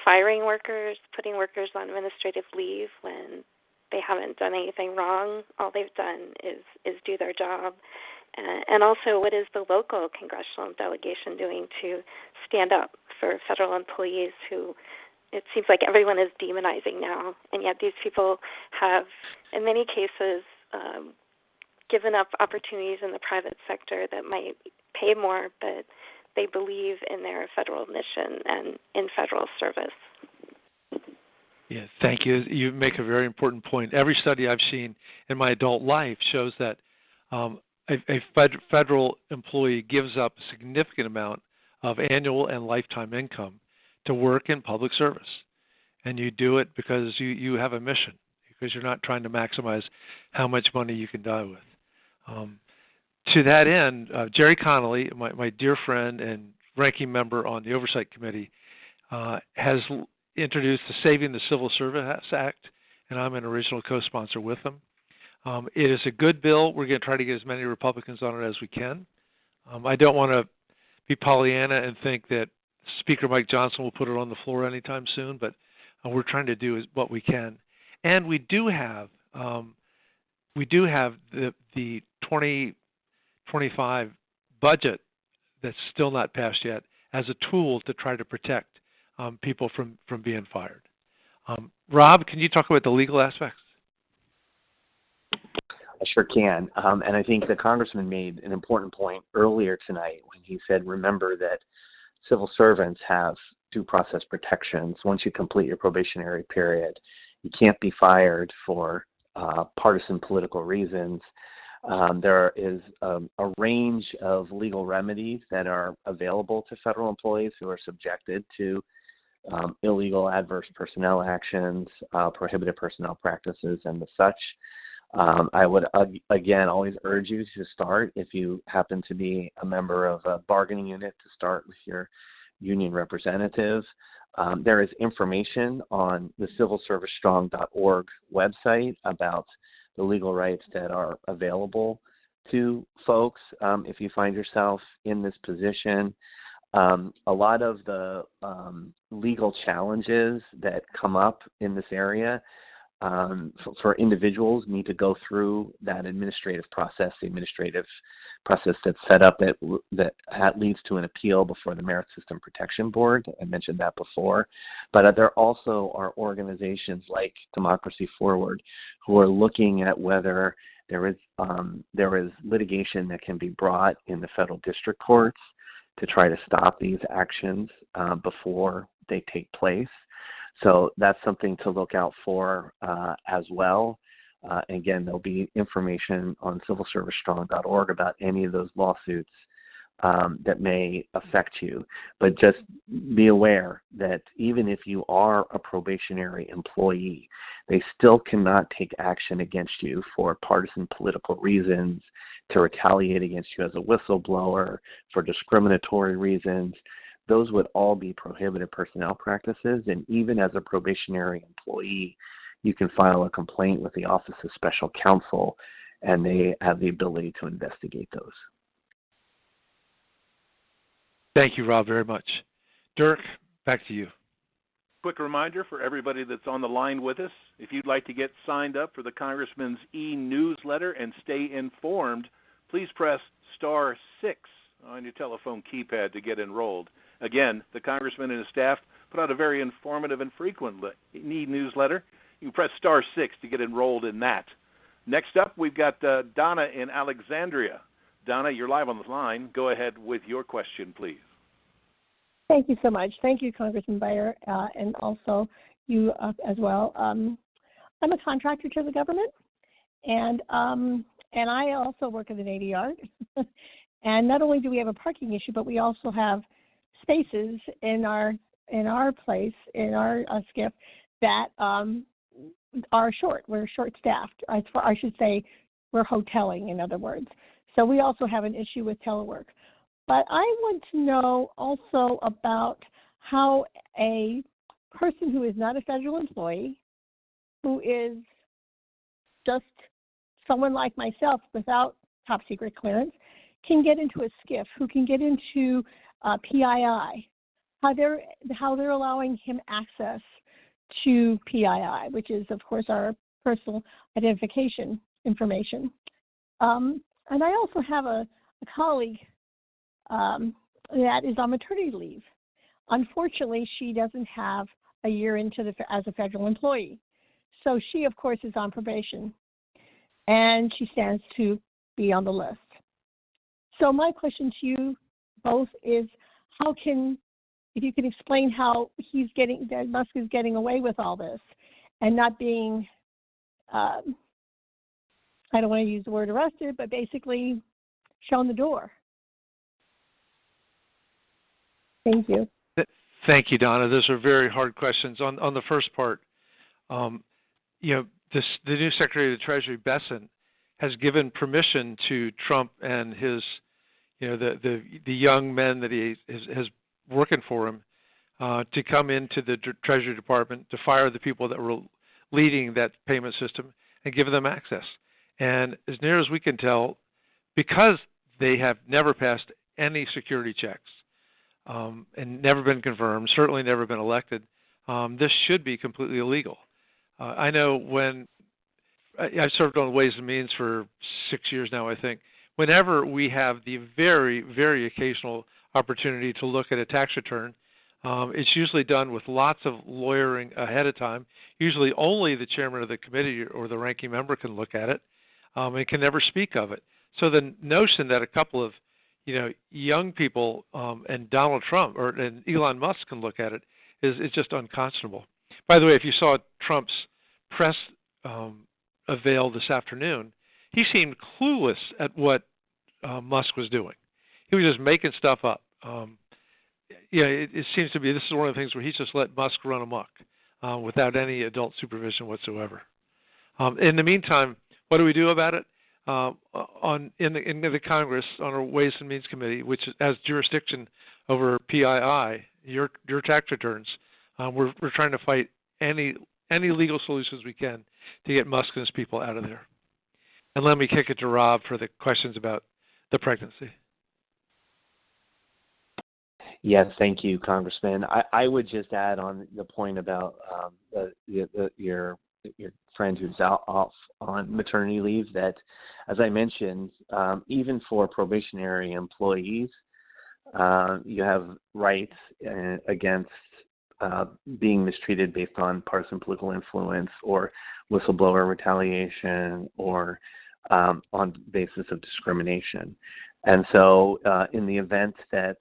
firing workers, putting workers on administrative leave when they haven't done anything wrong. All they've done is do their job. And also, what is the local congressional delegation doing to stand up for federal employees who it seems like everyone is demonizing now, and yet these people have, in many cases, given up opportunities in the private sector that might pay more, but they believe in their federal mission and in federal service. Yeah, thank you. You make a very important point. Every study I've seen in my adult life shows that a federal employee gives up a significant amount of annual and lifetime income to work in public service. And you do it because you have a mission, because you're not trying to maximize how much money you can die with. To that end, Jerry Connolly, my dear friend and ranking member on the Oversight Committee, has introduced the Saving the Civil Service Act, and I'm an original co-sponsor with them. It is a good bill. We're going to try to get as many Republicans on it as we can. I don't want to be Pollyanna and think that Speaker Mike Johnson will put it on the floor anytime soon, but we're trying to do what we can. And we do have the 2025 budget that's still not passed yet as a tool to try to protect people from being fired. Rob, can you talk about the legal aspects? I sure can. And I think the congressman made an important point earlier tonight when he said, remember that civil servants have due process protections. Once you complete your probationary period, you can't be fired for partisan political reasons. There is a range of legal remedies that are available to federal employees who are subjected to illegal adverse personnel actions, prohibited personnel practices, and the such. I would, again, always urge you to start, if you happen to be a member of a bargaining unit, to start with your union representative. There is information on the civilservicestrong.org website about the legal rights that are available to folks if you find yourself in this position. A lot of the legal challenges that come up in this area for individuals need to go through that administrative process, the administrative process that's set up that leads to an appeal before the Merit System Protection Board. I mentioned that before. But there also are organizations like Democracy Forward who are looking at whether there is litigation that can be brought in the federal district courts to try to stop these actions before they take place. So that's something to look out for as well. Again, there'll be information on civilservicestrong.org about any of those lawsuits that may affect you. But just be aware that even if you are a probationary employee, they still cannot take action against you for partisan political reasons, to retaliate against you as a whistleblower, for discriminatory reasons. Those would all be prohibited personnel practices, and even as a probationary employee, you can file a complaint with the Office of Special Counsel, and they have the ability to investigate those. Thank you, Rob, very much. Dirk, back to you. Quick reminder for everybody that's on the line with us, if you'd like to get signed up for the Congressman's e-newsletter and stay informed, please press *6 on your telephone keypad to get enrolled. Again, the Congressman and his staff put out a very informative and frequent e-newsletter. You can press *6 to get enrolled in that. Next up, we've got Donna in Alexandria. Donna, you're live on the line. Go ahead with your question, please. Thank you so much. Thank you, Congressman Beyer, and also you as well. I'm a contractor to the government, and I also work in the Navy Yard. And not only do we have a parking issue, but we also have spaces in our place, in our skiff, that are short. We're short-staffed. I should say we're hoteling, in other words. So we also have an issue with telework. But I want to know also about how a person who is not a federal employee, who is just someone like myself without top secret clearance, can get into a skiff, who can get into PII, how they're allowing him access to PII, which is, of course, our personal identification information. And I also have a colleague that is on maternity leave. Unfortunately, she doesn't have a year as a federal employee. So she, of course, is on probation, and she stands to be on the list. So my question to you both is, if you can explain how that Musk is getting away with all this and not being, I don't want to use the word arrested, but basically shown the door. Thank you. Thank you, Donna. Those are very hard questions. On the first part, the new Secretary of the Treasury, Besson, has given permission to Trump and his, the young men that he has working for him to come into the Treasury Department to fire the people that were leading that payment system and give them access. And as near as we can tell, because they have never passed any security checks and never been confirmed, certainly never been elected, this should be completely illegal. I know when I've served on Ways and Means for 6 years now, I think, whenever we have the very, very occasional opportunity to look at a tax return, it's usually done with lots of lawyering ahead of time. Usually only the chairman of the committee or the ranking member can look at it and can never speak of it. So the notion that a couple of young people and Donald Trump and Elon Musk can look at it is just unconscionable. By the way, if you saw Trump's press avail this afternoon, he seemed clueless at what Musk was doing. He was just making stuff up. It seems to be this is one of the things where he's just let Musk run amok without any adult supervision whatsoever. In the meantime, what do we do about it? In the Congress, on our Ways and Means Committee, which has jurisdiction over PII, your tax returns, we're trying to fight any legal solutions we can to get Musk and his people out of there. And let me kick it to Rob for the questions about the pregnancy. Yes, thank you, Congressman. I would just add on the point about your friend who's off on maternity leave that, as I mentioned, even for probationary employees, you have rights against being mistreated based on partisan political influence or whistleblower retaliation or on the basis of discrimination. And so in the event that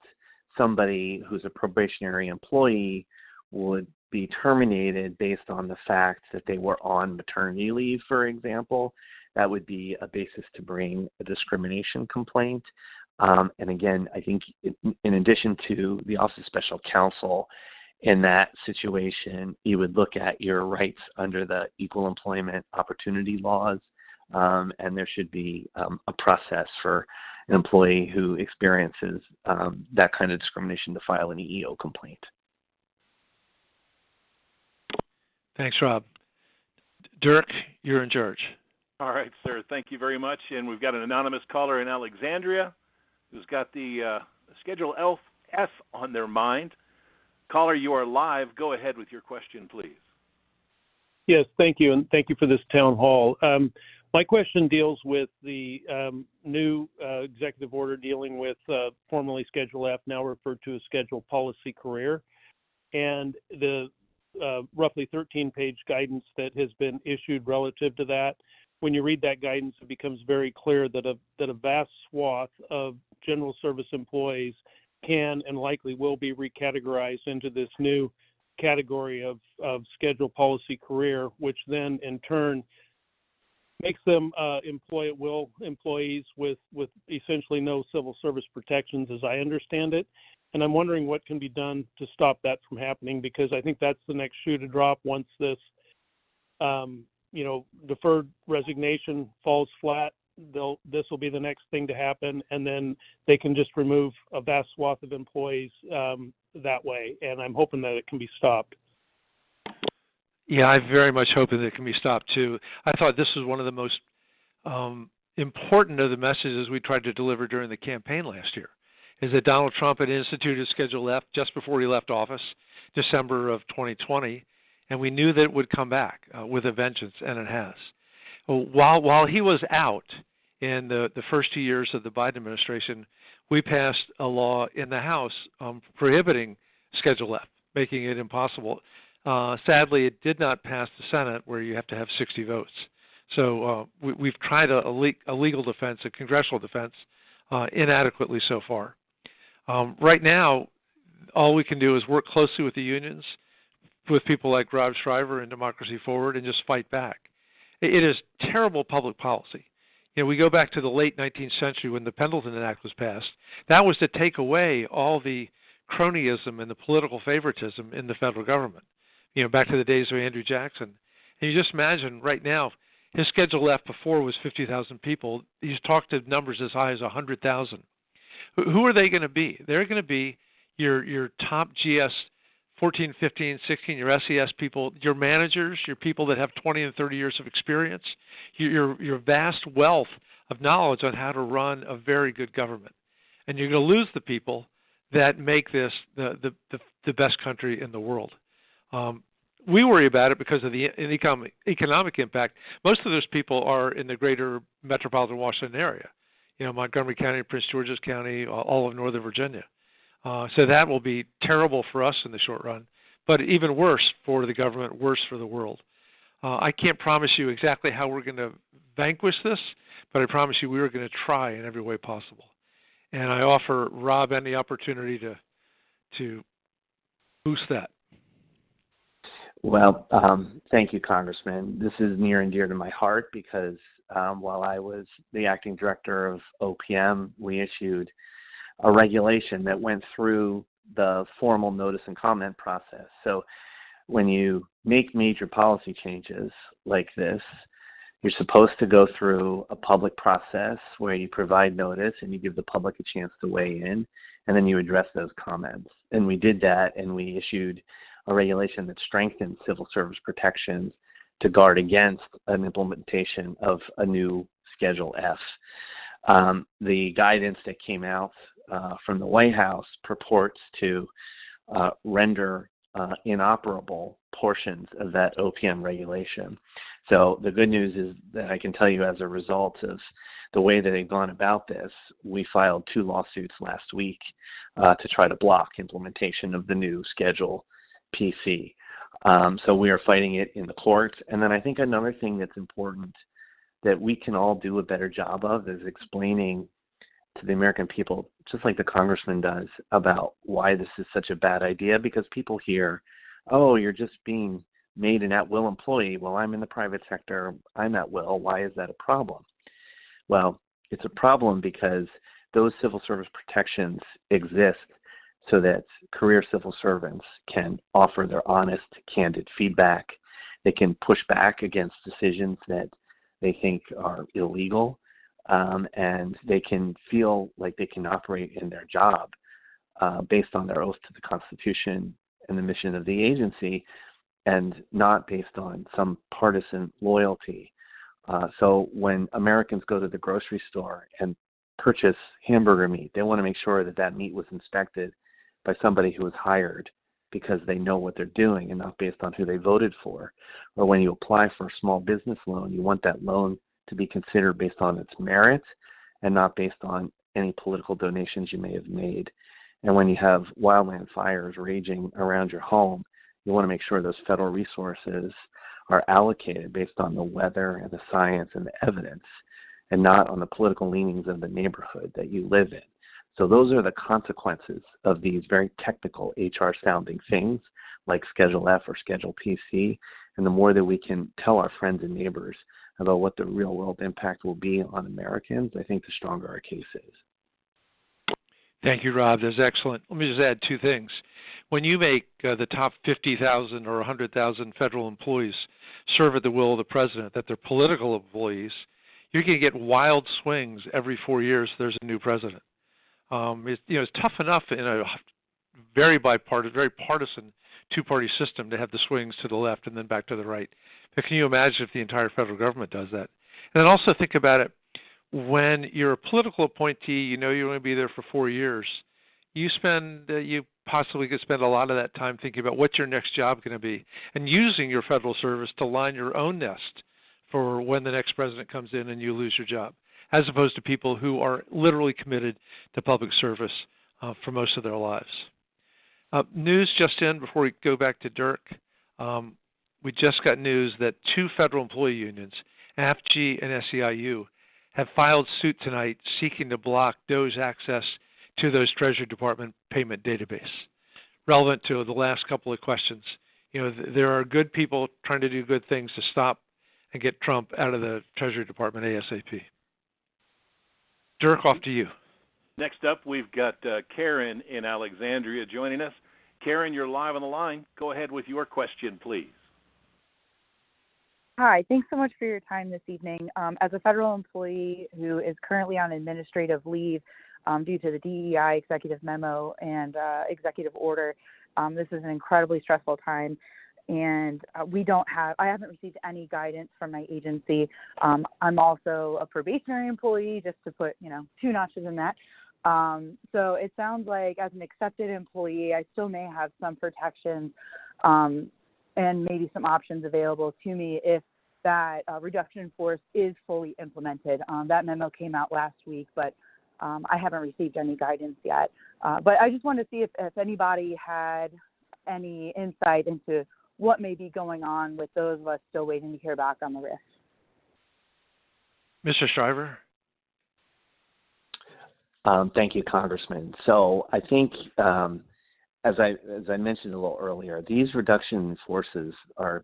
somebody who's a probationary employee would be terminated based on the fact that they were on maternity leave, for example, that would be a basis to bring a discrimination complaint. And again, I think in addition to the Office of Special Counsel, in that situation, you would look at your rights under the Equal Employment Opportunity laws, and there should be a process for an employee who experiences that kind of discrimination to file an EEO complaint. Thanks, Rob. Dirk, you're in charge. All right, sir. Thank you very much. And we've got an anonymous caller in Alexandria who's got the Schedule F on their mind. Caller, you are live. Go ahead with your question, please. Yes, thank you, and thank you for this town hall. My question deals with the new executive order dealing with formerly Schedule F, now referred to as Schedule Policy Career, and the roughly 13-page guidance that has been issued relative to that. When you read that guidance, it becomes very clear that a vast swath of general service employees can and likely will be recategorized into this new category of Schedule Policy Career, which then in turn makes them employ at will employees with essentially no civil service protections, as I understand it. And I'm wondering what can be done to stop that from happening, because I think that's the next shoe to drop once this, deferred resignation falls flat. This will be the next thing to happen, and then they can just remove a vast swath of employees that way. And I'm hoping that it can be stopped. Yeah, I very much hope that it can be stopped too. I thought this was one of the most important of the messages we tried to deliver during the campaign last year, is that Donald Trump had instituted Schedule F just before he left office, December of 2020, and we knew that it would come back with a vengeance, and it has. While he was out in the first 2 years of the Biden administration, we passed a law in the House prohibiting Schedule F, making it impossible. Sadly, it did not pass the Senate, where you have to have 60 votes. So we've tried a legal defense, a congressional defense, inadequately so far. Right now, all we can do is work closely with the unions, with people like Rob Shriver and Democracy Forward, and just fight back. It is terrible public policy. We go back to the late 19th century when the Pendleton Act was passed. That was to take away all the cronyism and the political favoritism in the federal government, back to the days of Andrew Jackson. And you just imagine right now, his Schedule F before was 50,000 people. He's talked to numbers as high as 100,000. Who are they going to be? They're going to be your top GS 14, 15, 16, your SES people, your managers, your people that have 20 and 30 years of experience, your vast wealth of knowledge on how to run a very good government. And you're going to lose the people that make this the best country in the world. We worry about it because of the economic impact. Most of those people are in the greater metropolitan Washington area, Montgomery County, Prince George's County, all of Northern Virginia. So that will be terrible for us in the short run, but even worse for the government, worse for the world. I can't promise you exactly how we're going to vanquish this, but I promise you we are going to try in every way possible. And I offer Rob any opportunity to boost that. Well, thank you, Congressman. This is near and dear to my heart because while I was the acting director of OPM, we issued a regulation that went through the formal notice and comment process. So when you make major policy changes like this, you're supposed to go through a public process where you provide notice and you give the public a chance to weigh in, and then you address those comments. And we did that, and we issued a regulation that strengthened civil service protections to guard against an implementation of a new Schedule F. The guidance that came out from the White House purports to render inoperable portions of that OPM regulation. So the good news is that I can tell you, as a result of the way that they've gone about this, we filed 2 lawsuits last week to try to block implementation of the new Schedule PC. So we are fighting it in the courts. And then I think another thing that's important that we can all do a better job of is explaining to the American people, just like the congressman does, about why this is such a bad idea, because people hear, oh, you're just being made an at-will employee. Well, I'm in the private sector. I'm at will. Why is that a problem? Well, it's a problem because those civil service protections exist so that career civil servants can offer their honest, candid feedback. They can push back against decisions that they think are illegal, and they can feel like they can operate in their job based on their oath to the Constitution and the mission of the agency, and not based on some partisan loyalty. So when Americans go to the grocery store and purchase hamburger meat, they want to make sure that that meat was inspected by somebody who was hired because they know what they're doing and not based on who they voted for. Or when you apply for a small business loan, you want that loan to be considered based on its merit and not based on any political donations you may have made. And when you have wildland fires raging around your home, you want to make sure those federal resources are allocated based on the weather and the science and the evidence, and not on the political leanings of the neighborhood that you live in. So those are the consequences of these very technical HR-sounding things like Schedule F or Schedule PC. And the more that we can tell our friends and neighbors about what the real-world impact will be on Americans, I think the stronger our case is. Thank you, Rob. That's excellent. Let me just add two things. When you make the top 50,000 or 100,000 federal employees serve at the will of the president, that they're political employees, you're going to get wild swings every 4 years. There's a new president. It's tough enough in a very partisan two-party system to have the swings to the left and then back to the right. But can you imagine if the entire federal government does that? And then also think about it. When you're a political appointee, you know you're going to be there for 4 years. You possibly could spend a lot of that time thinking about what's your next job going to be and using your federal service to line your own nest for when the next president comes in and you lose your job, as opposed to people who are literally committed to public service for most of their lives. News just in before we go back to Dirk. We just got news that 2 federal employee unions, AFG and SEIU, have filed suit tonight seeking to block DOE's access to those Treasury Department payment database. Relevant to the last couple of questions, there are good people trying to do good things to stop and get Trump out of the Treasury Department ASAP. Dirk, off to you. Next up, we've got Karen in Alexandria joining us. Karen, you're live on the line. Go ahead with your question, please. Hi, thanks so much for your time this evening. As a federal employee who is currently on administrative leave due to the DEI executive memo and executive order, this is an incredibly stressful time. And I haven't received any guidance from my agency. I'm also a probationary employee, just to put, 2 notches in that. So it sounds like as an accepted employee, I still may have some protections and maybe some options available to me if that reduction in force is fully implemented. That memo came out last week, but I haven't received any guidance yet. But I just wanted to see if anybody had any insight into what may be going on with those of us still waiting to hear back on the risk. Mr. Shriver? Thank you, Congressman. So I think, as I mentioned a little earlier, these reduction in forces are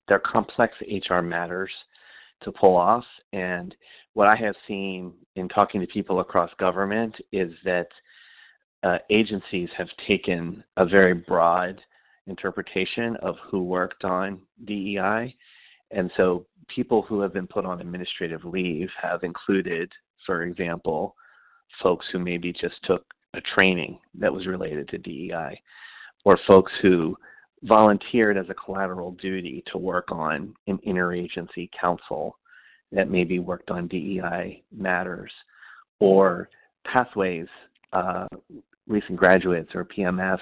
they're complex HR matters to pull off. And what I have seen in talking to people across government is that agencies have taken a very broad interpretation of who worked on DEI. And so people who have been put on administrative leave have included, for example, folks who maybe just took a training that was related to DEI, or folks who volunteered as a collateral duty to work on an interagency council that maybe worked on DEI matters, or Pathways recent graduates or PMS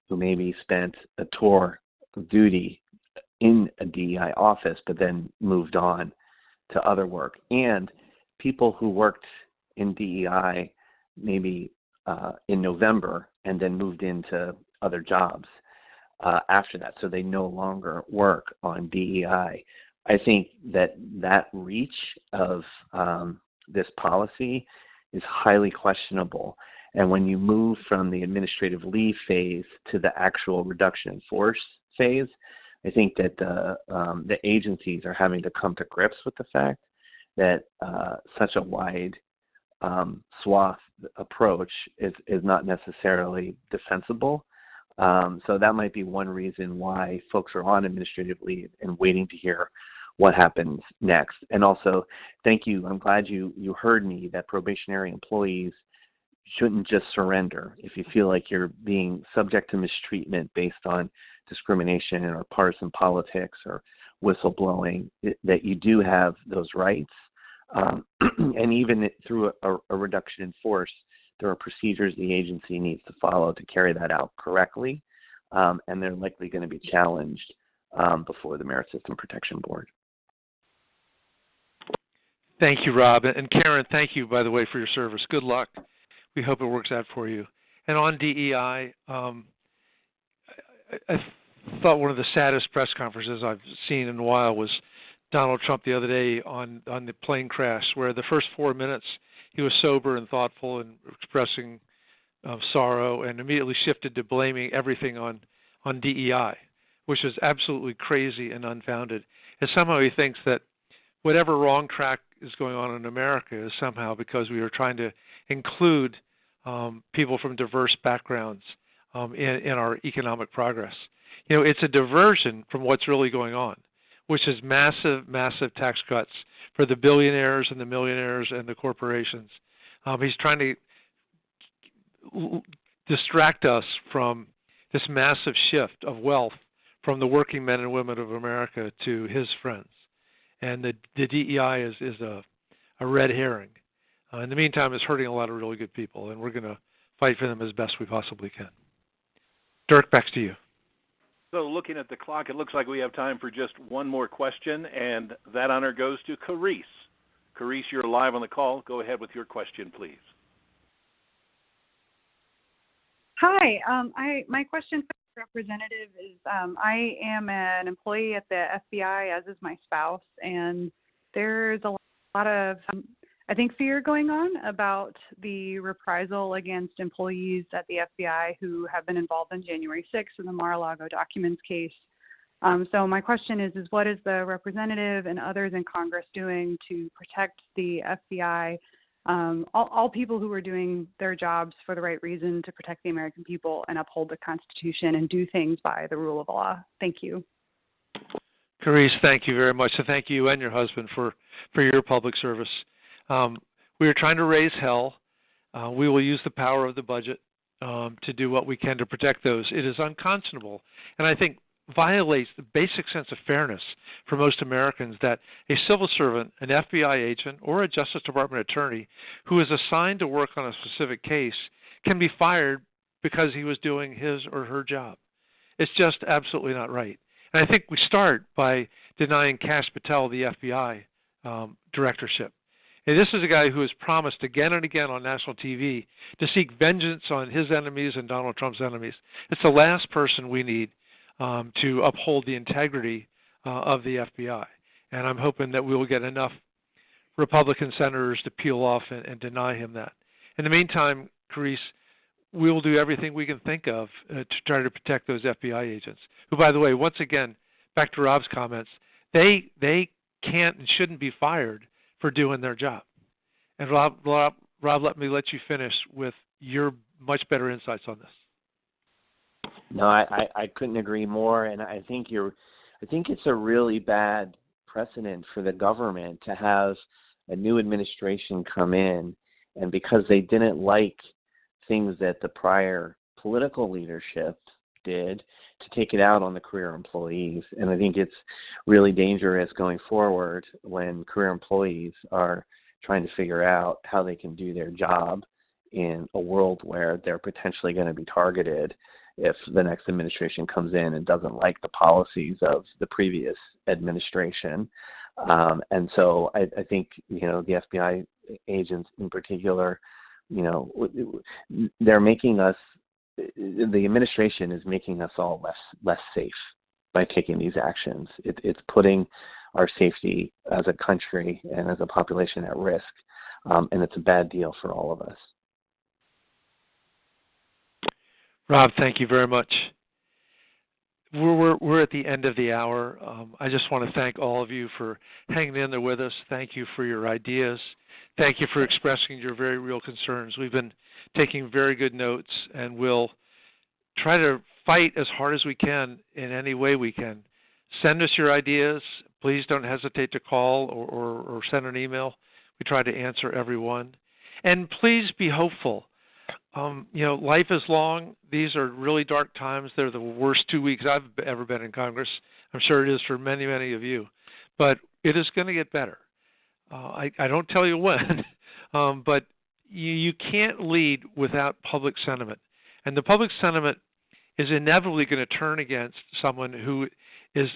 who maybe spent a tour of duty in a DEI office but then moved on to other work, and people who worked in DEI maybe in November and then moved into other jobs after that, so they no longer work on DEI. I think that reach of this policy is highly questionable. And when you move from the administrative leave phase to the actual reduction in force phase, I think that the agencies are having to come to grips with the fact that such a wide swath approach is not necessarily defensible. So that might be one reason why folks are on administrative leave and waiting to hear what happens next. And also, thank you. I'm glad you heard me that probationary employees shouldn't just surrender. If you feel like you're being subject to mistreatment based on discrimination or partisan politics or whistleblowing, that you do have those rights. And even through a reduction in force, there are procedures the agency needs to follow to carry that out correctly, and they're likely going to be challenged before the Merit System Protection Board. Thank you, Rob. And Karen, thank you, by the way, for your service. Good luck. We hope it works out for you. And on DEI, I thought one of the saddest press conferences I've seen in a while was Donald Trump the other day on the plane crash, where the first 4 minutes he was sober and thoughtful and expressing sorrow, and immediately shifted to blaming everything on DEI, which is absolutely crazy and unfounded. And somehow he thinks that whatever wrong track is going on in America is somehow because we are trying to include people from diverse backgrounds in our economic progress. You know, it's a diversion from what's really going on, which is massive, massive tax cuts for the billionaires and the millionaires and the corporations. He's trying to distract us from this massive shift of wealth from the working men and women of America to his friends. And the DEI is a red herring. In the meantime, it's hurting a lot of really good people, and we're going to fight for them as best we possibly can. Dirk, back to you. So looking at the clock, it looks like we have time for just one more question, and that honor goes to Carice. Carice, you're live on the call. Go ahead with your question, please. Hi. My question for the representative is I am an employee at the FBI, as is my spouse, and there's a lot of, I think, fear going on about the reprisal against employees at the FBI who have been involved in January 6th in the Mar-a-Lago documents case. So my question is what is the representative and others in Congress doing to protect the FBI, all people who are doing their jobs for the right reason to protect the American people and uphold the Constitution and do things by the rule of law? Thank you. Carice, thank you very much. So thank you and your husband for your public service. We are trying to raise hell. We will use the power of the budget to do what we can to protect those. It is unconscionable, and I think violates the basic sense of fairness for most Americans that a civil servant, an FBI agent, or a Justice Department attorney who is assigned to work on a specific case can be fired because he was doing his or her job. It's just absolutely not right. And I think we start by denying Kash Patel the FBI directorship. And this is a guy who has promised again and again on national TV to seek vengeance on his enemies and Donald Trump's enemies. It's the last person we need to uphold the integrity of the FBI. And I'm hoping that we will get enough Republican senators to peel off and deny him that. In the meantime, Carice, we will do everything we can think of to try to protect those FBI agents, who, by the way, once again, back to Rob's comments, they can't and shouldn't be fired for doing their job. And Rob, let me let you finish with your much better insights on this. No, I couldn't agree more, and I think it's a really bad precedent for the government to have a new administration come in, and because they didn't like things that the prior political leadership did, to take it out on the career employees. And I think it's really dangerous going forward when career employees are trying to figure out how they can do their job in a world where they're potentially going to be targeted if the next administration comes in and doesn't like the policies of the previous administration. And so I think, the FBI agents in particular, they're making us, the administration is making us all less safe by taking these actions. It's putting our safety as a country and as a population at risk, and it's a bad deal for all of us. Rob, thank you very much. we're at the end of the hour. I just want to thank all of you for hanging in there with us. Thank you for your ideas. Thank you for expressing your very real concerns. We've been taking very good notes, and we'll try to fight as hard as we can in any way we can. Send us your ideas. Please don't hesitate to call or send an email. We try to answer everyone. And please be hopeful. Life is long. These are really dark times. They're the worst 2 weeks I've ever been in Congress. I'm sure it is for many, many of you. But it is going to get better. I don't tell you when, but you can't lead without public sentiment. And the public sentiment is inevitably going to turn against someone who is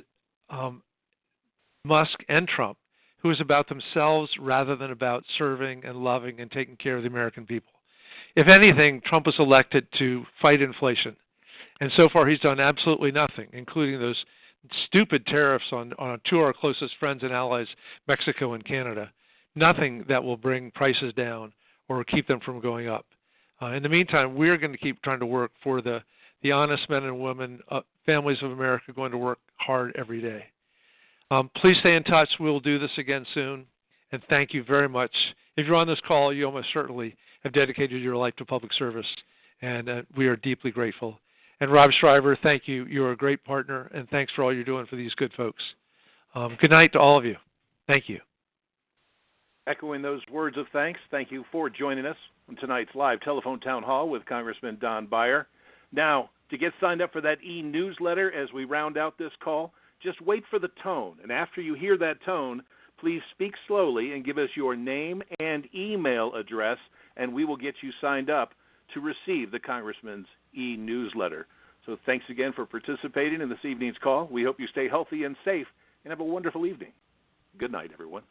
Musk and Trump, who is about themselves rather than about serving and loving and taking care of the American people. If anything, Trump was elected to fight inflation. And so far he's done absolutely nothing, including those stupid tariffs on two of our closest friends and allies, Mexico and Canada. Nothing that will bring prices down or keep them from going up. In the meantime, we're going to keep trying to work for the honest men and women, families of America going to work hard every day. Please stay in touch. We'll do this again soon. And thank you very much. If you're on this call, you almost certainly have dedicated your life to public service, and we are deeply grateful. And Rob Shriver, thank you. You're a great partner, and thanks for all you're doing for these good folks. Good night to all of you. Thank you. Echoing those words of thanks, thank you for joining us on tonight's live telephone town hall with Congressman Don Beyer. Now, to get signed up for that e-newsletter as we round out this call, just wait for the tone. And after you hear that tone, please speak slowly and give us your name and email address, and we will get you signed up to receive the Congressman's e-newsletter. So thanks again for participating in this evening's call. We hope you stay healthy and safe and have a wonderful evening. Good night, everyone.